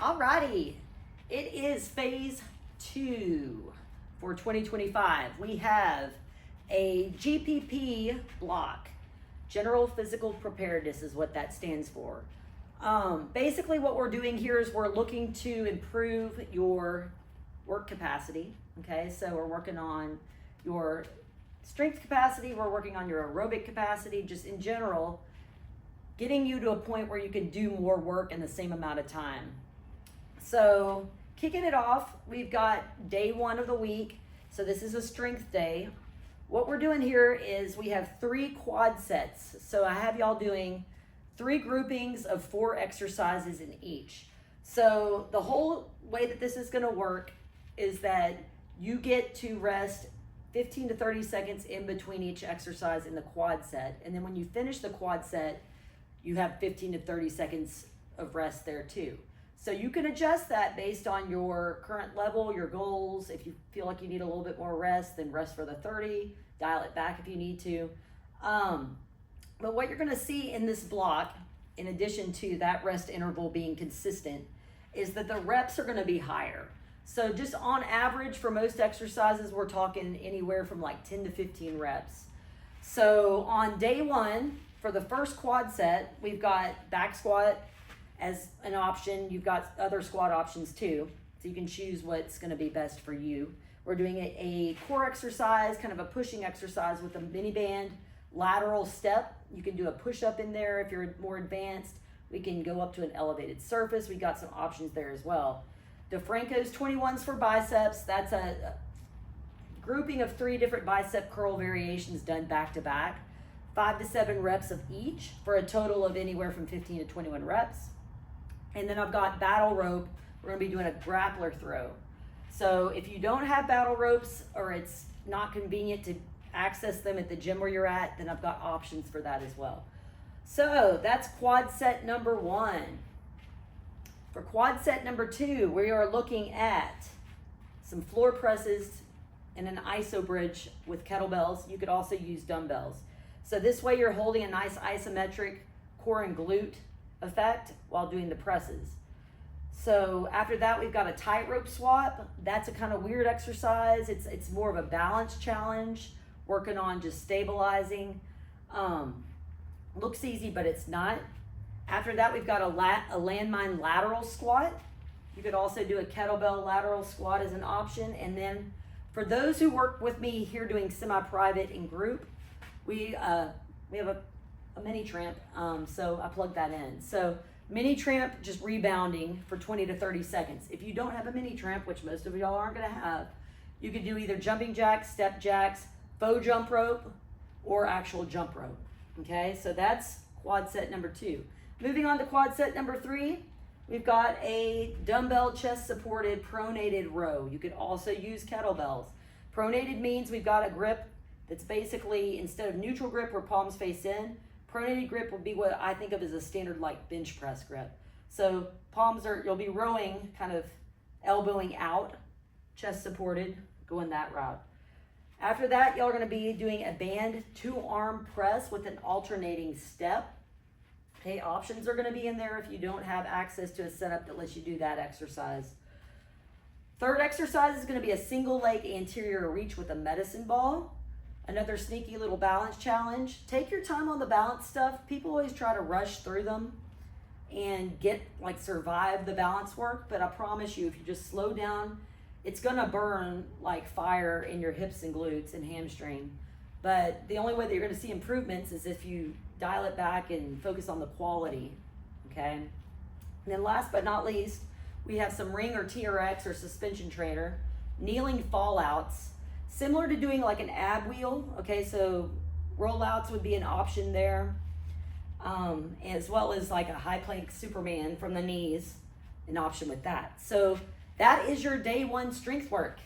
Alrighty, it is phase 2 for 2025. We have a GPP block. General Physical Preparedness is what that stands for. Basically what we're doing here is we're looking to improve your work capacity. Okay, so we're working on your strength capacity, we're working on your aerobic capacity, just in general, getting you to a point where you can do more work in the same amount of time. So kicking it off, we've got day 1 of the week. So this is a strength day. What we're doing here is we have 3 quad sets. So I have y'all doing 3 groupings of 4 exercises in each. So the whole way that this is going to work is that you get to rest 15 to 30 seconds in between each exercise in the quad set. And then when you finish the quad set, you have 15 to 30 seconds of rest there too. So you can adjust that based on your current level, your goals. If you feel like you need a little bit more rest, then rest for the 30, dial it back if you need to. But what you're gonna see in this block, in addition to that rest interval being consistent, is that the reps are gonna be higher. So just on average for most exercises, we're talking anywhere from like 10 to 15 reps. So on day 1, for the first quad set, we've got back squat as an option. You've got other squat options too, so you can choose what's gonna be best for you. We're doing a core exercise, kind of a pushing exercise with a Miniband Lateral Step. You can do a push-up in there if you're more advanced. We can go up to an elevated surface. We got some options there as well. Defranco's 21s for biceps. That's a grouping of 3 different bicep curl variations done back to back. 5 to 7 reps of each for a total of anywhere from 15 to 21 reps. And then I've got battle rope. We're gonna be doing a grappler throw. So if you don't have battle ropes or it's not convenient to access them at the gym where you're at, then I've got options for that as well. So that's quad set number 1. For quad set number 2, we are looking at some floor presses and an iso bridge with kettlebells. You could also use dumbbells. So this way you're holding a nice isometric core and glute effect while doing the presses. So after that, we've got a tightrope swap. That's a kind of weird exercise. It's more of a balance challenge, working on just stabilizing. Looks easy, but it's not. After that, we've got a landmine lateral squat. You could also do a kettlebell lateral squat as an option. And then for those who work with me here doing semi-private in group, we have a mini tramp, so I plugged that in. So mini tramp, just rebounding for 20 to 30 seconds. If you don't have a mini tramp, which most of y'all aren't gonna have, you could do either jumping jacks, step jacks, faux jump rope, or actual jump rope. Okay, so that's quad set number 2. Moving on to quad set number 3, we've got a dumbbell chest supported pronated row. You could also use kettlebells. Pronated means we've got a grip that's basically, instead of neutral grip where palms face in, pronated grip would be what I think of as a standard like bench press grip. So you'll be rowing, kind of elbowing out, chest supported, going that route. After that, y'all are gonna be doing a band 2-arm press with an alternating step. Okay, options are gonna be in there if you don't have access to a setup that lets you do that exercise. Third exercise is gonna be a single leg anterior reach with a medicine ball. Another sneaky little balance challenge. Take your time on the balance stuff. People always try to rush through them and survive the balance work, but I promise you, if you just slow down, it's gonna burn like fire in your hips and glutes and hamstring. But the only way that you're gonna see improvements is if you dial it back and focus on the quality, okay? And then last but not least, we have some ring or TRX or suspension trainer, kneeling fallouts. Similar to doing like an ab wheel, okay, so rollouts would be an option there, as well as like a high plank Superman from the knees, an option with that. So that is your day 1 strength work.